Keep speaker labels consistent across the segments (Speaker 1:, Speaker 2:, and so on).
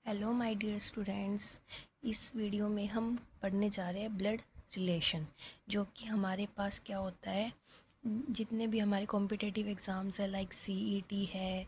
Speaker 1: Hello my dear students. इस video में हम पढ़ने जा रहे हैं ब्लड रिलेशन, जो कि हमारे पास क्या होता है। जितने भी हमारे कॉम्पिटिटिव एग्ज़ाम्स है लाइक सीईटी है,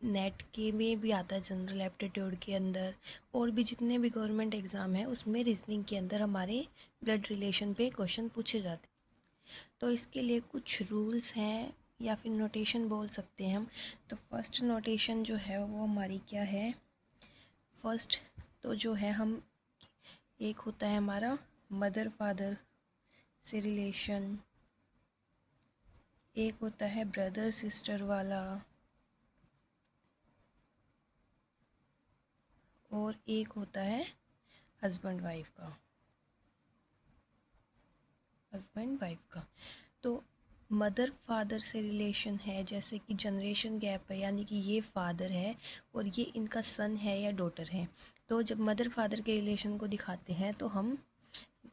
Speaker 1: नेट के में भी आता है जनरल एप्टीट्यूड के अंदर, और भी जितने भी गवर्नमेंट एग्ज़ाम है उसमें रीजनिंग के अंदर हमारे ब्लड रिलेशन पे क्वेश्चन पूछे जाते हैं। तो इसके लिए कुछ रूल्स हैं या फिर नोटेशन बोल सकते हैं हम। तो फर्स्ट नोटेशन जो है वो हमारी क्या है। फर्स्ट तो जो है हम, एक होता है हमारा मदर फादर से रिलेशन, एक होता है ब्रदर सिस्टर वाला, और एक होता है हस्बैंड वाइफ का। हस्बैंड वाइफ का तो मदर फादर से रिलेशन है, जैसे कि जनरेशन गैप है, यानी कि ये फादर है और ये इनका सन है या डॉटर है। तो जब मदर फादर के रिलेशन को दिखाते हैं तो हम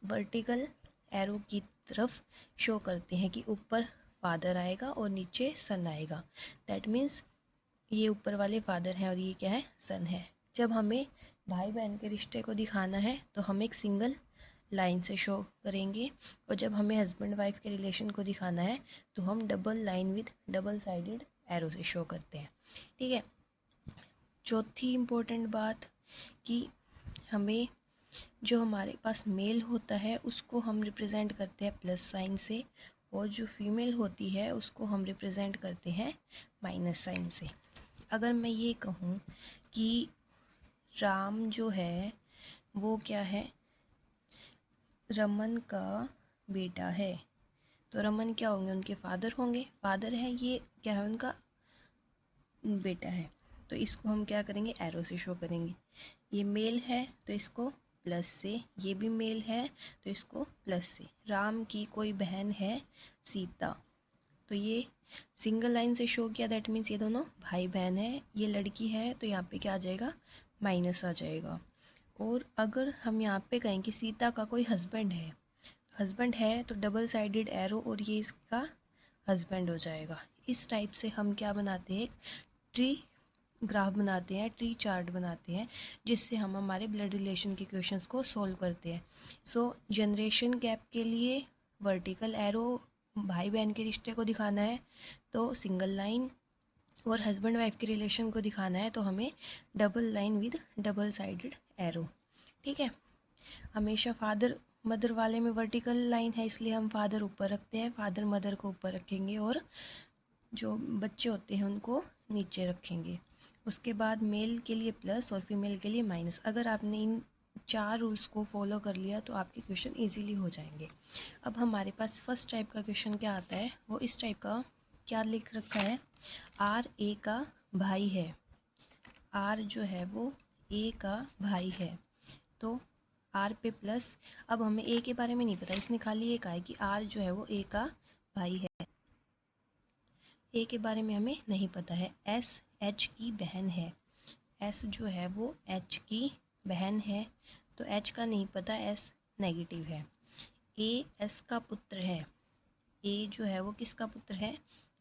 Speaker 1: वर्टिकल एरो की तरफ शो करते हैं कि ऊपर फादर आएगा और नीचे सन आएगा। दैट मीन्स ये ऊपर वाले फादर हैं और ये क्या है, सन है। जब हमें भाई बहन के रिश्ते को दिखाना है तो हम एक सिंगल लाइन से शो करेंगे, और जब हमें हस्बैंड वाइफ के रिलेशन को दिखाना है तो हम double line with double sided arrow से शो करते हैं। ठीक है। चौथी इम्पोर्टेंट बात कि हमें जो हमारे पास मेल होता है उसको हम रिप्रेजेंट करते हैं प्लस साइन से, और जो फीमेल होती है उसको हम रिप्रेजेंट करते हैं माइनस साइन से। अगर मैं ये कहूँ कि राम जो है वो क्या है, रमन का बेटा है, तो रमन क्या होंगे, उनके फादर होंगे। फादर है, ये क्या है, उनका बेटा है। तो इसको हम क्या करेंगे, एरो से शो करेंगे। ये मेल है तो इसको प्लस से, ये भी मेल है तो इसको प्लस से। राम की कोई बहन है सीता, तो ये सिंगल लाइन से शो किया, दैट मीन्स ये दोनों भाई बहन है। ये लड़की है तो यहाँ पे क्या आ जाएगा, माइनस आ जाएगा। और अगर हम यहाँ पे कहें कि सीता का कोई हस्बैंड है, हस्बैंड है तो डबल साइडेड एरो और ये इसका हस्बैंड हो जाएगा। इस टाइप से हम क्या बनाते हैं, एक ट्री ग्राफ बनाते हैं, ट्री चार्ट बनाते हैं, जिससे हम हमारे ब्लड रिलेशन के क्वेश्चंस को सॉल्व करते हैं। सो जनरेशन गैप के लिए वर्टिकल एरो, भाई बहन के रिश्ते को दिखाना है तो सिंगल लाइन, और हस्बैंड वाइफ के रिलेशन को दिखाना है तो हमें double line with double sided arrow. ठीक है। हमेशा फादर मदर वाले में वर्टिकल लाइन है, इसलिए हम फादर ऊपर रखते हैं, फादर मदर को ऊपर रखेंगे और जो बच्चे होते हैं उनको नीचे रखेंगे। उसके बाद मेल के लिए प्लस और फीमेल के लिए माइनस। अगर आपने इन 4 रूल्स को फॉलो कर लिया तो आपके क्वेश्चन इजीली हो जाएंगे। अब हमारे पास फर्स्ट टाइप का क्वेश्चन क्या आता है, वो इस टाइप का क्या लिख रखा है, आर ए का भाई है। आर जो है वो ए का भाई है, तो आर पे प्लस। अब हमें ए के बारे में नहीं पता, इसने खाली ये कहा है कि आर जो है वो ए का भाई है। ए के बारे में हमें नहीं पता है। एस एच की बहन है, एस जो है वो एच की बहन है, तो एच का नहीं पता, एस नेगेटिव है। ए एस का पुत्र है, ए जो है वो किसका पुत्र है,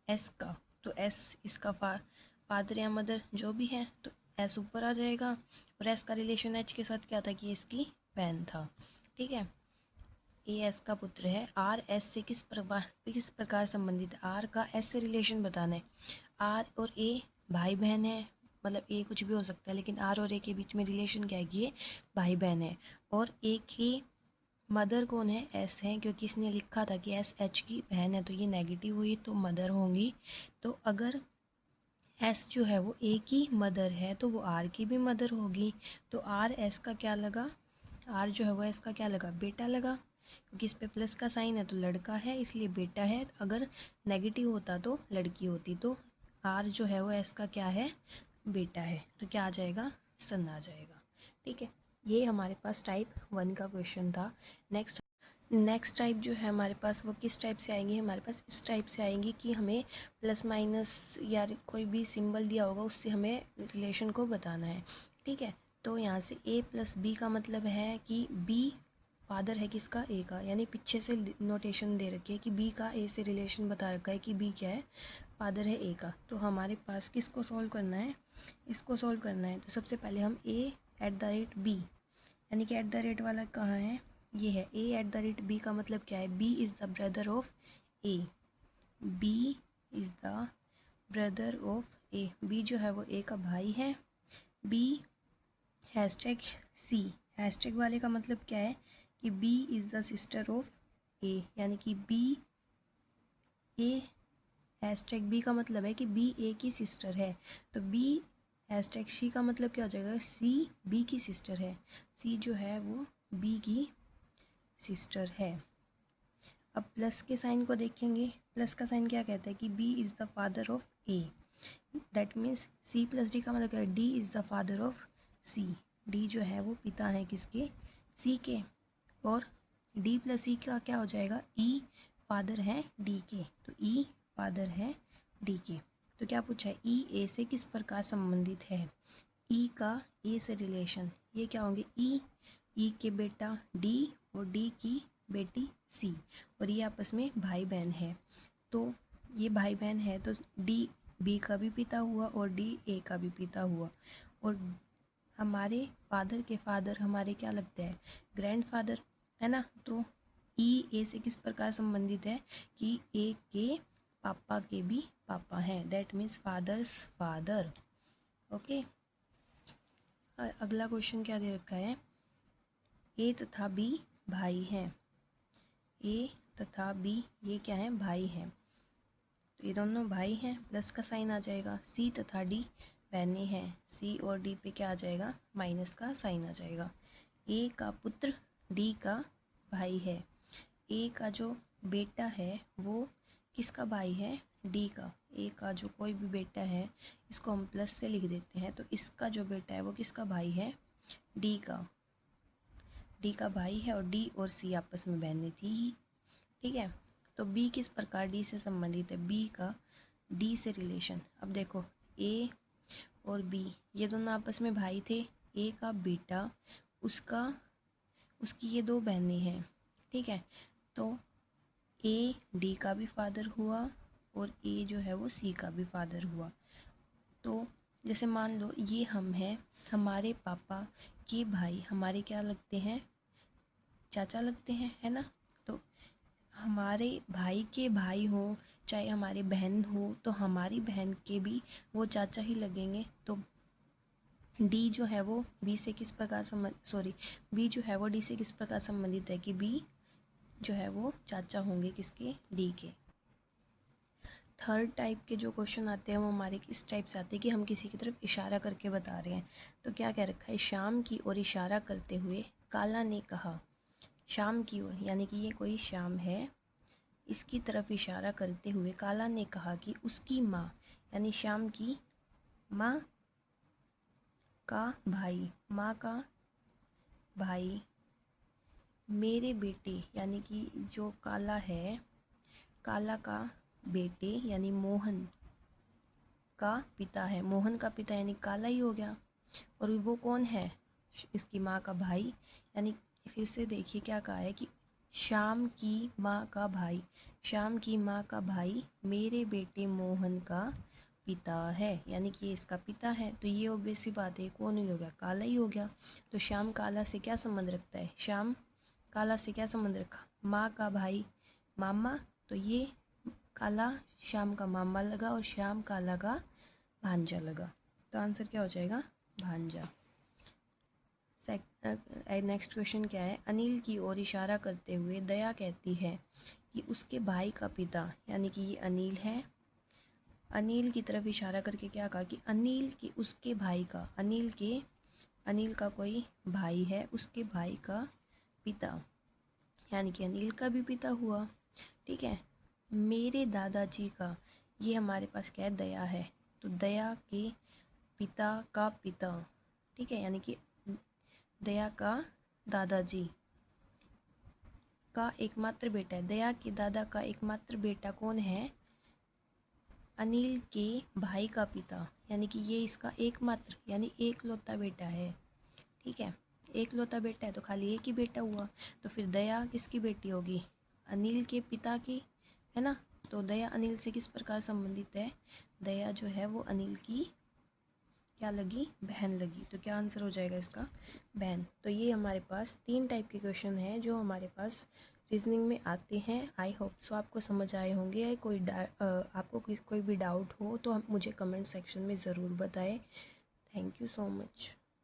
Speaker 1: एस का, तो एस इसका फादर या मदर जो भी है, तो एस ऊपर आ जाएगा। और एस का रिलेशन एच के साथ क्या था कि इसकी बहन था। ठीक है। ए एस का पुत्र है। आर एस से किस प्रकार संबंधित है, आर का एस से रिलेशन बताना है। आर और ए भाई बहन है, मतलब ए कुछ भी हो सकता है, लेकिन आर और ए के बीच में रिलेशन क्या है कि ये भाई बहन है। और ए की मदर कौन है, एस है, क्योंकि इसने लिखा था कि एस एच की बहन है, तो ये नेगेटिव हुई तो मदर होंगी। तो अगर एस जो है वो ए की मदर है तो वो आर की भी मदर होगी। तो आर एस का क्या लगा, आर जो है वो एस का क्या लगा, बेटा लगा, क्योंकि इस पे प्लस का साइन है तो लड़का है इसलिए बेटा है। अगर नेगेटिव होता तो लड़की होती, तो आर जो है वो एस का क्या है, बेटा है, तो क्या आ जाएगा, सन आ जाएगा। ठीक है। ये हमारे पास टाइप 1 का क्वेश्चन था। नेक्स्ट टाइप जो है हमारे पास वो किस टाइप से आएंगी, हमारे पास इस टाइप से आएंगी कि हमें प्लस माइनस या कोई भी सिंबल दिया होगा उससे हमें रिलेशन को बताना है। ठीक है। तो यहाँ से a प्लस बी का मतलब है कि b फादर है किसका, ए का, यानी पीछे से नोटेशन दे रखी है कि b का a से रिलेशन बता रखा है कि b क्या है, फादर है a का। तो हमारे पास किसको सॉल्व करना है, इसको सॉल्व करना है। तो सबसे पहले हम a b, यानी कि @ वाला कहाँ है, ये है a @ b का मतलब क्या है, b is the brother of a, b is the brother of a, b जो है वो a का भाई है। b #c, हैशटैग वाले का मतलब क्या है कि b is the sister of a, यानी कि b a #b का मतलब है कि b a की सिस्टर है, तो b #c का मतलब क्या हो जाएगा, c b की सिस्टर है, c जो है वो b की सिस्टर है। अब प्लस के साइन को देखेंगे, प्लस का साइन क्या कहता है कि b is the father of a, that means c + d का मतलब क्या है, d is the father of c, d जो है वो पिता है किसके, c के, और d + e का क्या हो जाएगा, e फादर है d के, तो e फादर है d के। तो क्या पूछा है, e a से किस प्रकार संबंधित है, e का a से रिलेशन, ये क्या होंगे, e के बेटा d और d की बेटी c, और ये आपस में भाई बहन है, तो ये भाई बहन है तो d b का भी पिता हुआ और d a का भी पिता हुआ, और हमारे फादर के फादर हमारे क्या लगते हैं, ग्रैंडफादर, है ना। तो e a से किस प्रकार संबंधित है कि a के पापा के भी पापा हैं, that means fathers father. Okay, अगला क्वेश्चन क्या दे रखा है, a तथा b भाई हैं, a तथा b ये क्या है, भाई हैं, तो ये दोनों भाई हैं, प्लस का साइन आ जाएगा। c तथा d बहनें हैं, c और d पे क्या आ जाएगा, माइनस का साइन आ जाएगा। a का पुत्र d का भाई है, a का जो बेटा है वो किसका भाई है, d का, a का जो कोई भी बेटा है इसको हम प्लस से लिख देते हैं, तो इसका जो बेटा है वो किसका भाई है, d का भाई है, और d और c आपस में बहनें थी ही, ठीक है। तो b किस प्रकार d से संबंधित है, b का d से रिलेशन, अब देखो a और b ये दोनों आपस में भाई थे, a का बेटा उसकी ये दो बहनें हैं, ठीक है, तो a d का भी फादर हुआ और a जो है वो c का भी फादर हुआ। तो जैसे मान लो ये हम हैं, हमारे पापा के भाई हमारे क्या लगते हैं, चाचा लगते हैं, है ना। तो हमारे भाई के भाई हो चाहे हमारी बहन हो, तो हमारी बहन के भी वो चाचा ही लगेंगे, तो d जो है वो b से किस प्रकार b जो है वो d से किस प्रकार संबंधित है कि b जो है वो चाचा होंगे किसके, d के। थर्ड टाइप के जो क्वेश्चन आते हैं वो हमारे इस टाइप से आते हैं कि हम किसी की तरफ इशारा करके बता रहे हैं, तो क्या कह रखा है, शाम की ओर इशारा करते हुए काला ने कहा, शाम की ओर यानी कि ये कोई शाम है, इसकी तरफ इशारा करते हुए काला ने कहा कि उसकी माँ यानी शाम की माँ का भाई, माँ का भाई मेरे बेटे यानी कि जो काला है, काला का बेटे यानी मोहन का पिता है, मोहन का पिता यानी काला ही हो गया, और वो कौन है, इसकी माँ का भाई, यानी फिर से देखिए क्या कहा है कि शाम की माँ का भाई, शाम की माँ का भाई मेरे बेटे मोहन का पिता है, यानी कि ये इसका पिता है, तो ये ऑब्वियस सी बात है कौन ही हो गया, काला ही हो गया। तो श्याम काला से क्या संबंध रखता है, श्याम काला से क्या संबंध रखा, माँ का भाई मामा, तो ये काला श्याम का मामा लगा और श्याम काला का भांजा लगा, तो आंसर क्या हो जाएगा, भांजा। नेक्स्ट क्वेश्चन क्या है, अनिल की ओर इशारा करते हुए दया कहती है कि उसके भाई का पिता यानी कि ये अनिल है, अनिल की तरफ इशारा करके क्या कहा कि अनिल के उसके भाई का, अनिल का कोई भाई है, उसके भाई का पिता यानी कि अनिल का भी पिता हुआ, ठीक है। मेरे दादाजी का, ये हमारे पास क्या है, दया है, तो दया के पिता का पिता, ठीक है, यानी कि दया का दादाजी का एकमात्र बेटा है, दया के दादा का एकमात्र बेटा कौन है, अनिल के भाई का पिता, यानी कि ये इसका एकमात्र यानी एकलौता बेटा है, ठीक है, एकलौता बेटा है तो खाली एक ही बेटा हुआ, तो फिर दया किसकी बेटी होगी, अनिल के पिता की, है ना। तो दया अनिल से किस प्रकार संबंधित है, दया जो है वो अनिल की क्या लगी, बहन लगी। तो क्या आंसर हो जाएगा इसका, बहन। तो ये हमारे पास 3 टाइप के क्वेश्चन हैं जो हमारे पास रीजनिंग में आते हैं। आई होप सो आपको समझ आए होंगे। आपको कोई भी डाउट हो तो मुझे कमेंट सेक्शन में ज़रूर बताएं। Thank you so much.